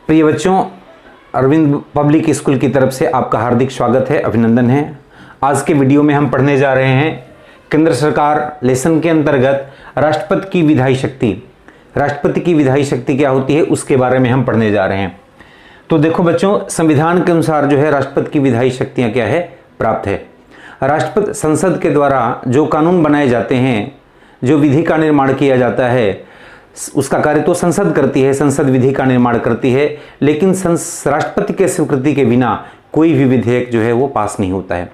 प्रिय बच्चों, Arvind public school की तरफ से आपका हार्दिक स्वागत है, अभिनंदन है। आज के वीडियो में हम पढ़ने जा रहे हैं केंद्र सरकार लेसन के अंतर्गत राष्ट्रपति की विधायी शक्ति। राष्ट्रपति की विधायी शक्ति क्या होती है उसके बारे में हम पढ़ने जा रहे हैं। तो देखो बच्चों, संविधान के अनुसार जो है राष्ट्रपति की विधायी शक्तियाँ क्या है, प्राप्त है। राष्ट्रपति संसद के द्वारा जो कानून बनाए जाते हैं, जो विधि का निर्माण किया जाता है, उसका कार्य तो संसद करती है, संसद विधि का निर्माण करती है, लेकिन राष्ट्रपति के स्वीकृति के बिना कोई भी विधेयक जो है वो पास नहीं होता है।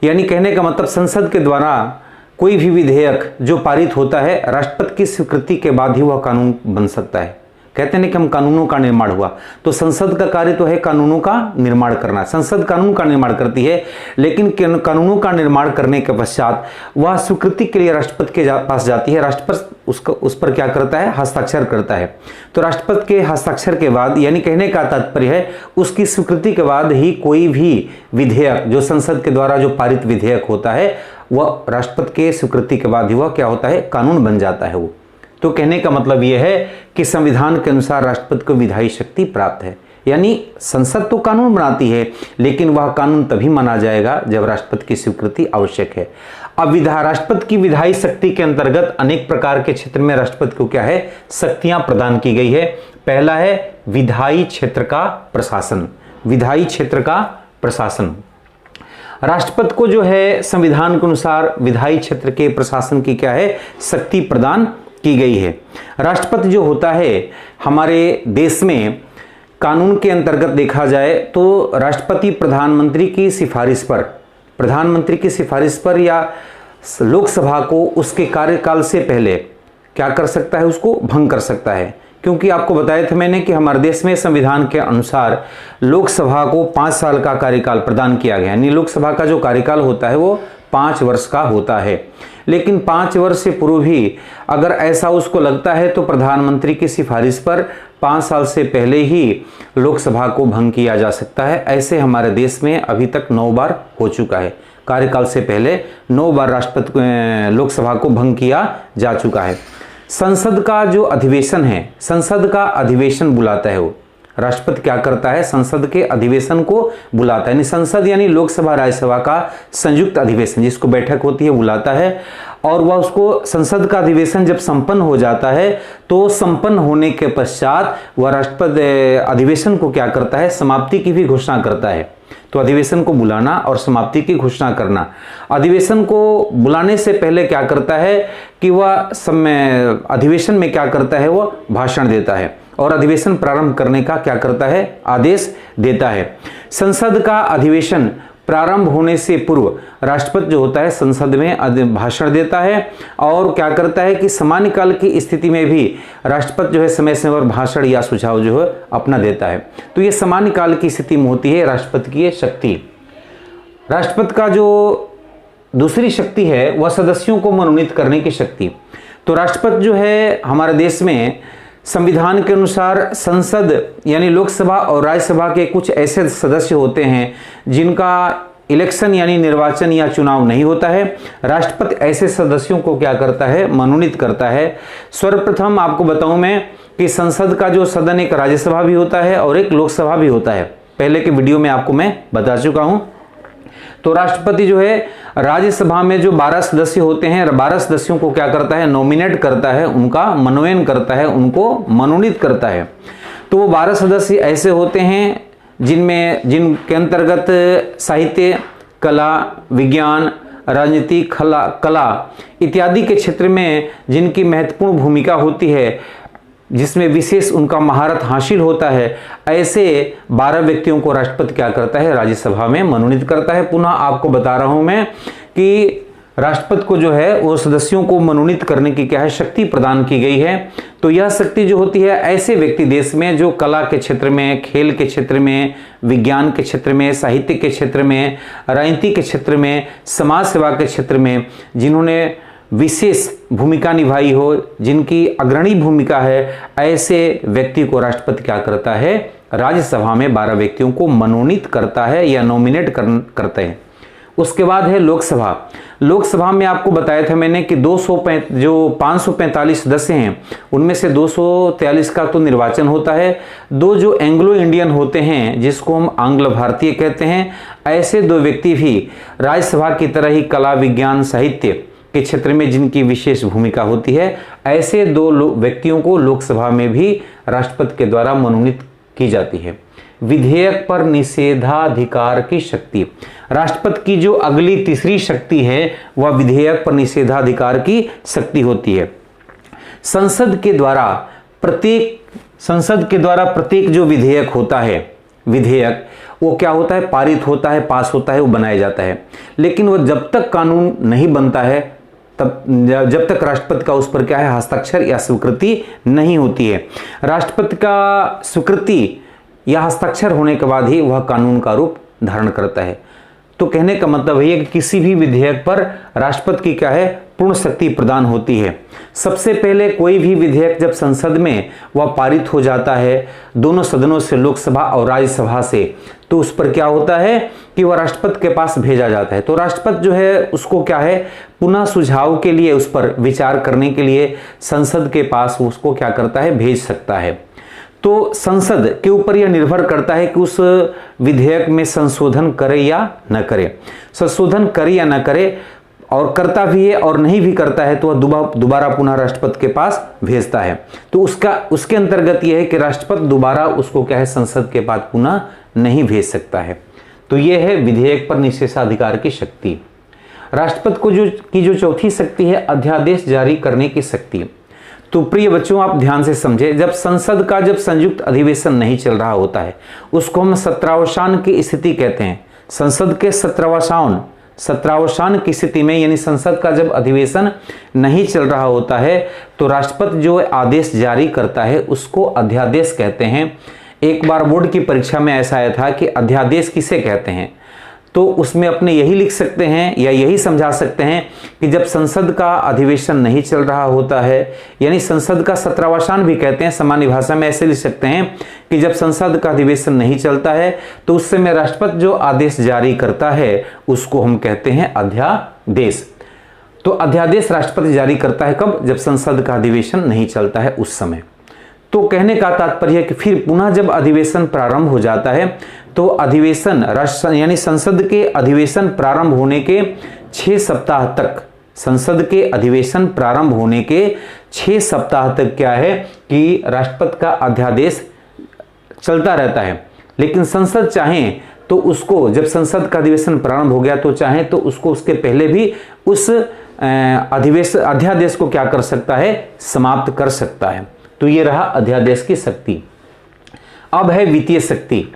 यानी कहने का मतलब संसद के द्वारा कोई भी विधेयक जो पारित होता है राष्ट्रपति की स्वीकृति के बाद ही वह कानून बन सकता है। कहते हैं कि हम कानूनों का निर्माण हुआ, तो संसद का कार्य तो है कानूनों का निर्माण करना। संसद कानून का निर्माण करती है, लेकिन कानूनों का निर्माण करने के पश्चात वह स्वीकृति के लिए राष्ट्रपति के पास जाती है। राष्ट्रपति उस पर क्या करता है, हस्ताक्षर करता है। तो राष्ट्रपति के हस्ताक्षर के बाद, यानी कहने का तात्पर्य है उसकी स्वीकृति के बाद ही कोई भी विधेयक जो संसद के द्वारा जो पारित विधेयक होता है वह राष्ट्रपति के स्वीकृति के बाद ही वह क्या होता है, कानून बन जाता है वो। तो कहने का मतलब यह है कि संविधान के अनुसार राष्ट्रपति को विधायी शक्ति प्राप्त है। यानी संसद तो कानून बनाती है, लेकिन वह कानून तभी माना जाएगा जब राष्ट्रपति की स्वीकृति आवश्यक है। अब राष्ट्रपति की विधायी शक्ति के अंतर्गत अनेक प्रकार के क्षेत्र में राष्ट्रपति को क्या है, शक्तियां प्रदान की गई है। पहला है विधायी क्षेत्र का प्रशासन। विधायी क्षेत्र का प्रशासन, राष्ट्रपति को जो है संविधान के अनुसार विधायी क्षेत्र के प्रशासन की क्या है, शक्ति प्रदान की गई है। राष्ट्रपति जो होता है हमारे देश में कानून के अंतर्गत देखा जाए तो राष्ट्रपति प्रधानमंत्री की सिफारिश पर या लोकसभा को उसके कार्यकाल से पहले क्या कर सकता है, उसको भंग कर सकता है। क्योंकि आपको बताया था मैंने कि हमारे देश में संविधान के अनुसार लोकसभा को 5 साल का कार्यकाल प्रदान किया गया। यानी लोकसभा का जो कार्यकाल होता है वो 5 वर्ष का होता है, लेकिन 5 वर्ष से पूर्व ही अगर ऐसा उसको लगता है तो प्रधानमंत्री की सिफारिश पर 5 साल से पहले ही लोकसभा को भंग किया जा सकता है। ऐसे हमारे देश में अभी तक 9 बार हो चुका है। कार्यकाल से पहले 9 बार राष्ट्रपति लोकसभा को भंग किया जा चुका है। संसद का जो अधिवेशन है, संसद का अधिवेशन बुलाता है वो। राष्ट्रपति क्या करता है, संसद के अधिवेशन को बुलाता है। यानी संसद यानी लोकसभा राज्यसभा का संयुक्त अधिवेशन जिसको बैठक होती है बुलाता है, और वह उसको संसद का अधिवेशन जब संपन्न हो जाता है तो संपन्न होने के पश्चात वह राष्ट्रपति अधिवेशन को क्या करता है, समाप्ति की भी घोषणा करता है। तो अधिवेशन को बुलाना और समाप्ति की घोषणा करना। अधिवेशन को बुलाने से पहले क्या करता है कि वह अधिवेशन में क्या करता है, वह भाषण देता है और अधिवेशन प्रारंभ करने का क्या करता है, आदेश देता है। संसद का अधिवेशन प्रारंभ होने से पूर्व राष्ट्रपति जो होता है संसद में भाषण देता है, और क्या करता है कि सामान्य काल की स्थिति में भी राष्ट्रपति जो है समय समय पर भाषण या सुझाव जो है अपना देता है। तो ये सामान्य काल की स्थिति में होती है राष्ट्रपति की ये शक्ति। राष्ट्रपति का जो दूसरी शक्ति है वह सदस्यों को मनोनीत करने की शक्ति। तो राष्ट्रपति जो है हमारे देश में संविधान के अनुसार संसद यानी लोकसभा और राज्यसभा के कुछ ऐसे सदस्य होते हैं जिनका इलेक्शन यानी निर्वाचन या चुनाव नहीं होता है। राष्ट्रपति ऐसे सदस्यों को क्या करता है, मनोनीत करता है। सर्वप्रथम आपको बताऊं मैं कि संसद का जो सदन एक राज्यसभा भी होता है और एक लोकसभा भी होता है। पहले के वीडियो में आपको मैं बता चुका हूं। तो राष्ट्रपति जो है राज्यसभा में जो 12 सदस्य होते हैं, 12 सदस्यों को क्या करता है, नॉमिनेट करता है, उनका मनोनयन करता है, उनको मनोनीत करता है। तो वो 12 सदस्य ऐसे होते हैं जिनके अंतर्गत साहित्य, कला, विज्ञान, राजनीति, कला इत्यादि के क्षेत्र में जिनकी महत्वपूर्ण भूमिका होती है, जिसमें विशेष उनका महारत हासिल होता है, ऐसे 12 व्यक्तियों को राष्ट्रपति क्या करता है, राज्यसभा में मनोनीत करता है। पुनः आपको बता रहा हूं मैं कि राष्ट्रपति को जो है वो सदस्यों को मनोनीत करने की क्या है, शक्ति प्रदान की गई है। तो यह शक्ति जो होती है ऐसे व्यक्ति देश में जो कला के क्षेत्र में, खेल के क्षेत्र में, विज्ञान के क्षेत्र में, साहित्य के क्षेत्र में, राजनीति के क्षेत्र में, समाज सेवा के क्षेत्र में जिन्होंने विशेष भूमिका निभाई हो, जिनकी अग्रणी भूमिका है, ऐसे व्यक्ति को राष्ट्रपति क्या करता है, राज्यसभा में 12 व्यक्तियों को मनोनीत करता है या नॉमिनेट करते हैं। उसके बाद है लोकसभा। लोकसभा में आपको बताया था मैंने कि 545 सदस्य हैं, उनमें से 243 का तो निर्वाचन होता है। 2 जो एंग्लो इंडियन होते हैं, जिसको हम आंग्ल भारतीय कहते हैं, ऐसे 2 व्यक्ति भी राज्यसभा की तरह ही कला, विज्ञान, साहित्य के क्षेत्र में जिनकी विशेष भूमिका होती है, ऐसे 2 व्यक्तियों को लोकसभा में भी राष्ट्रपति के द्वारा मनोनीत की जाती है। विधेयक पर निषेधाधिकार की शक्ति। राष्ट्रपति की जो अगली तीसरी शक्ति है वह विधेयक पर निषेधाधिकार की शक्ति होती है। संसद के द्वारा प्रत्येक जो विधेयक होता है, विधेयक वो क्या होता है, पारित होता है, पास होता है, वो बनाया जाता है। लेकिन वो जब तक कानून नहीं बनता है, तब जब तक राष्ट्रपति का उस पर क्या है, हस्ताक्षर या स्वीकृति नहीं होती है। राष्ट्रपति का स्वीकृति या हस्ताक्षर होने के बाद ही वह कानून का रूप धारण करता है। तो कहने का मतलब है कि किसी भी विधेयक पर राष्ट्रपति की क्या है, पूर्ण शक्ति प्रदान होती है। सबसे पहले कोई भी विधेयक जब संसद में वह पारित हो जाता है, दोनों सदनों से, लोकसभा और राज्यसभा से, तो उस पर क्या होता है कि वह राष्ट्रपति के पास भेजा जाता है। तो राष्ट्रपति जो है उसको क्या है, पुनः सुझाव के लिए, उस पर विचार करने के लिए संसद के पास उसको क्या करता है, भेज सकता है। तो संसद के ऊपर यह निर्भर करता है कि उस विधेयक में संशोधन करे या न करे। संशोधन करे या न करे, और करता भी है और नहीं भी करता है, तो वह दोबारा पुनः राष्ट्रपति के पास भेजता है। तो उसके अंतर्गत यह है कि राष्ट्रपति दोबारा उसको क्या है, संसद के पास पुनः नहीं भेज सकता है। तो यह है विधेयक पर निषेधाधिकार की शक्ति। राष्ट्रपति को जो चौथी शक्ति है, अध्यादेश जारी करने की शक्ति। तो प्रिय बच्चों, आप ध्यान से समझे, जब संसद का संयुक्त अधिवेशन नहीं चल रहा होता है, उसको हम सत्रावसान की स्थिति कहते हैं। संसद के सत्रावसान की स्थिति में, यानी संसद का जब अधिवेशन नहीं चल रहा होता है, तो राष्ट्रपति जो आदेश जारी करता है उसको अध्यादेश कहते हैं। एक बार बोर्ड की परीक्षा में ऐसा आया था कि अध्यादेश किसे कहते हैं, तो उसमें अपने यही लिख सकते हैं या यही समझा सकते हैं कि जब संसद का अधिवेशन नहीं चल रहा होता है, यानी संसद का सत्रावसान भी कहते हैं, सामान्य भाषा में ऐसे लिख सकते हैं कि जब संसद का अधिवेशन नहीं चलता है, तो उस समय राष्ट्रपति जो आदेश जारी करता है उसको हम कहते हैं अध्यादेश। तो अध्यादेश राष्ट्रपति जारी करता है कब, जब संसद का अधिवेशन नहीं चलता है उस समय। तो कहने का तात्पर्य है कि फिर पुनः जब अधिवेशन प्रारंभ हो जाता है, तो अधिवेशन यानी संसद के अधिवेशन प्रारंभ होने के 6 सप्ताह तक, संसद के अधिवेशन प्रारंभ होने के 6 सप्ताह तक क्या है कि राष्ट्रपति का अध्यादेश चलता रहता है। लेकिन संसद चाहे तो उसको, जब संसद का अधिवेशन प्रारंभ हो गया, तो चाहे तो उसको उसके पहले भी उस अध्यादेश को क्या कर सकता है, समाप्त कर सकता है। तो ये रहा अध्यादेश की शक्ति। अब है वित्तीय शक्ति।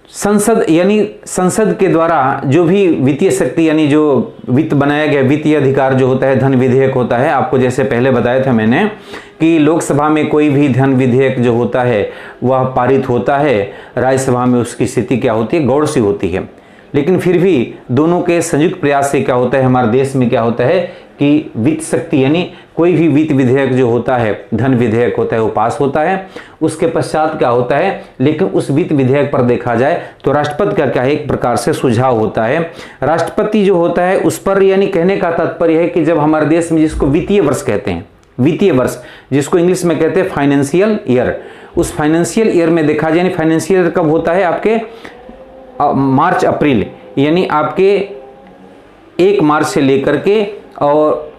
संसद के द्वारा जो भी वित्तीय शक्ति, यानी जो वित्त बनाया गया, वित्तीय अधिकार जो होता है, धन विधेयक होता है। आपको जैसे पहले बताया था मैंने कि लोकसभा में कोई भी धन विधेयक जो होता है वह पारित होता है, राज्यसभा में उसकी स्थिति क्या होती है, गौड़ सी होती है। लेकिन फिर भी दोनों के संयुक्त प्रयास से क्या होता है, हमारे देश में क्या होता है कि वित्त शक्ति, यानी कोई भी वित्त विधेयक जो होता है, धन विधेयक होता है, वो पास होता है। उसके पश्चात क्या होता है, लेकिन उस वित्त विधेयक पर देखा जाए तो राष्ट्रपति का क्या है, एक प्रकार से सुझाव होता है। राष्ट्रपति जो होता है उस पर, यानी कहने का तात्पर्य है कि जब हमारे देश में, जिसको वित्तीय वर्ष कहते हैं, वित्तीय वर्ष जिसको इंग्लिश में कहते हैं फाइनेंशियल ईयर, उस फाइनेंशियल ईयर में देखा जाए, यानी फाइनेंशियल ईयर कब होता है, आपके मार्च अप्रैल, यानी आपके 1 मार्च से लेकर के, और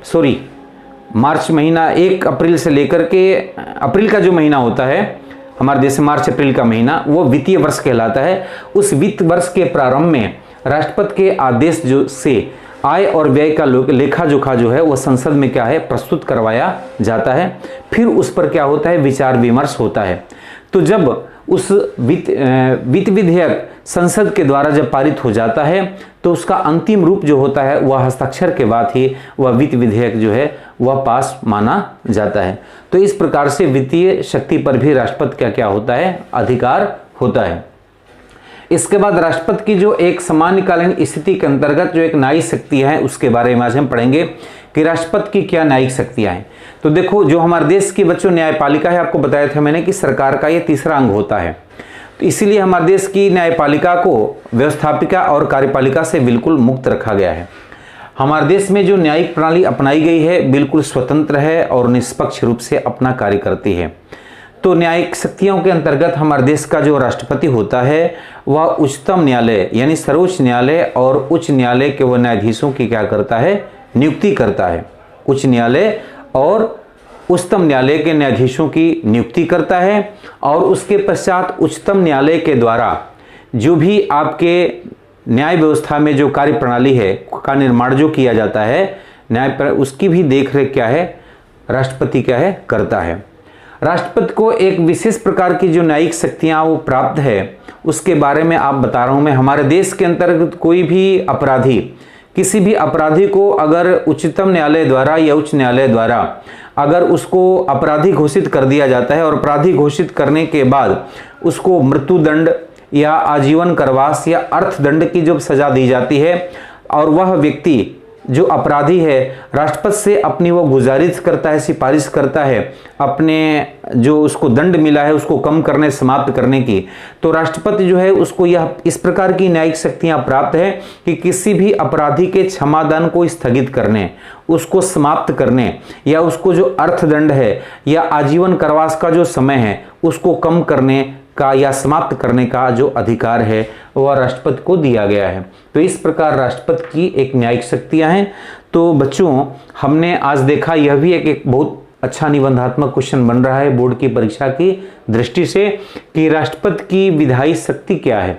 मार्च महीना 1 अप्रैल से लेकर के, अप्रैल का जो महीना होता है हमारे देश में, मार्च अप्रैल का महीना, वो वित्तीय वर्ष कहलाता है। उस वित्त वर्ष के प्रारंभ में राष्ट्रपति के आदेश जो से आय और व्यय का लेखा जोखा जो है वो संसद में क्या है, प्रस्तुत करवाया जाता है। फिर उस पर क्या होता है, विचार विमर्श होता है। तो जब उस वित्त विधेयक संसद के द्वारा जब पारित हो जाता है, तो उसका अंतिम रूप जो होता है वह हस्ताक्षर के बाद ही वह वित्त विधेयक जो है वह पास माना जाता है। तो इस प्रकार से वित्तीय शक्ति पर भी राष्ट्रपति का क्या होता है, अधिकार होता है। इसके बाद राष्ट्रपति की जो एक सामान्यकालीन स्थिति के अंतर्गत जो एक न्यायिक शक्ति है, उसके बारे में आज हम पढ़ेंगे कि राष्ट्रपति की क्या न्यायिक शक्तियां हैं। तो देखो, जो हमारे देश की बच्चों न्यायपालिका है, आपको बताया था मैंने कि सरकार का ये तीसरा अंग होता है। तो इसीलिए हमारे देश की न्यायपालिका को व्यवस्थापिका और कार्यपालिका से बिल्कुल मुक्त रखा गया है। हमारे देश में जो न्यायिक प्रणाली अपनाई गई है बिल्कुल स्वतंत्र है और निष्पक्ष रूप से अपना कार्य करती है। तो न्यायिक शक्तियों के अंतर्गत हमारे देश का जो राष्ट्रपति होता है वह उच्चतम न्यायालय यानी सर्वोच्च न्यायालय और उच्च न्यायालय के वह न्यायाधीशों की क्या करता है, नियुक्ति करता है। उच्च न्यायालय और उच्चतम न्यायालय के न्यायाधीशों की नियुक्ति करता है और उसके पश्चात उच्चतम न्यायालय के द्वारा जो भी आपके न्याय व्यवस्था में जो कार्य प्रणाली है का निर्माण जो किया जाता है न्याय उसकी भी देखरेख क्या है, राष्ट्रपति क्या है, करता है। राष्ट्रपति को एक विशेष प्रकार की जो न्यायिक शक्तियां वो प्राप्त है उसके बारे में आप बता रहा हूं मैं। हमारे देश के अंतर्गत कोई भी अपराधी, किसी भी अपराधी को अगर उच्चतम न्यायालय द्वारा या उच्च न्यायालय द्वारा अगर उसको अपराधी घोषित कर दिया जाता है और अपराधी घोषित करने के बाद उसको मृत्युदंड या आजीवन कारावास या अर्थदंड की जो सजा दी जाती है और वह व्यक्ति जो अपराधी है राष्ट्रपति से अपनी वो गुजारिश करता है, सिफारिश करता है अपने जो उसको दंड मिला है उसको कम करने, समाप्त करने की, तो राष्ट्रपति जो है उसको यह इस प्रकार की न्यायिक शक्तियां प्राप्त है कि किसी भी अपराधी के क्षमादान को स्थगित करने, उसको समाप्त करने या उसको जो अर्थदंड है या आजीवन कारावास का जो समय है उसको कम करने का या समाप्त करने का जो अधिकार है वह राष्ट्रपति को दिया गया है। तो इस प्रकार राष्ट्रपति की एक न्यायिक शक्तियां हैं। तो बच्चों हमने आज देखा, यह भी एक बहुत अच्छा निबंधात्मक क्वेश्चन बन रहा है बोर्ड की परीक्षा की दृष्टि से कि राष्ट्रपति की विधायी शक्ति क्या है।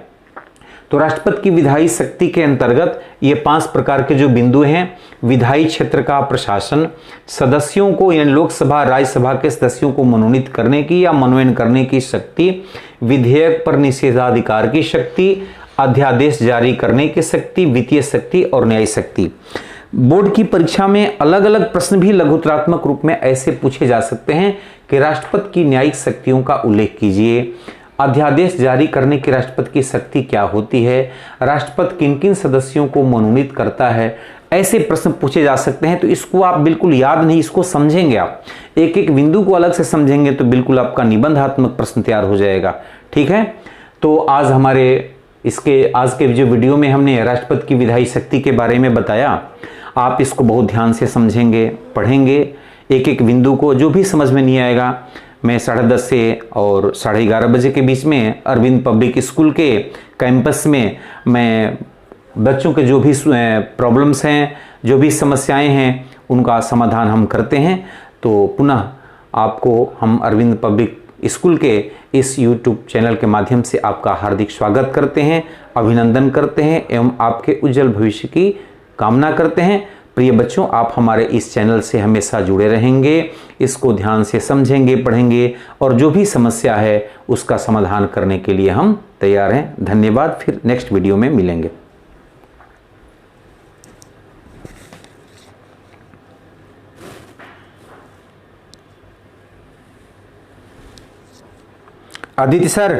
तो राष्ट्रपति की विधायी शक्ति के अंतर्गत ये 5 प्रकार के जो बिंदु हैं, विधायी क्षेत्र का प्रशासन, सदस्यों को यानी लोकसभा राज्यसभा के सदस्यों को मनोनीत करने की या मनोनयन करने की शक्ति, विधेयक पर निषेधाधिकार की शक्ति, अध्यादेश जारी करने की शक्ति, वित्तीय शक्ति और न्यायिक शक्ति। बोर्ड की परीक्षा में अलग अलग प्रश्न भी लघुतरात्मक रूप में ऐसे पूछे जा सकते हैं कि राष्ट्रपति की न्यायिक शक्तियों का उल्लेख कीजिए, अध्यादेश जारी करने की राष्ट्रपति की शक्ति क्या होती है, राष्ट्रपति किन किन सदस्यों को मनोनीत करता है, ऐसे प्रश्न पूछे जा सकते हैं। तो इसको आप बिल्कुल याद नहीं, इसको समझेंगे आप, एक एक बिंदु को अलग से समझेंगे तो बिल्कुल आपका निबंधात्मक प्रश्न तैयार हो जाएगा। ठीक है, तो आज हमारे आज के जो वीडियो में हमने राष्ट्रपति की विधायी शक्ति के बारे में बताया। आप इसको बहुत ध्यान से समझेंगे, पढ़ेंगे एक एक बिंदु को। जो भी समझ में नहीं आएगा मैं 10:30 से और 11:30 बजे के बीच में अरविंद पब्लिक स्कूल के कैंपस में मैं बच्चों के जो भी प्रॉब्लम्स हैं, जो भी समस्याएं हैं, उनका समाधान हम करते हैं। तो पुनः आपको हम अरविंद पब्लिक स्कूल के इस YouTube चैनल के माध्यम से आपका हार्दिक स्वागत करते हैं, अभिनंदन करते हैं एवं आपके उज्जवल भविष्य की कामना करते हैं। प्रिय बच्चों, आप हमारे इस चैनल से हमेशा जुड़े रहेंगे, इसको ध्यान से समझेंगे, पढ़ेंगे और जो भी समस्या है उसका समाधान करने के लिए हम तैयार हैं। धन्यवाद, फिर नेक्स्ट वीडियो में मिलेंगे। आदित्य सर,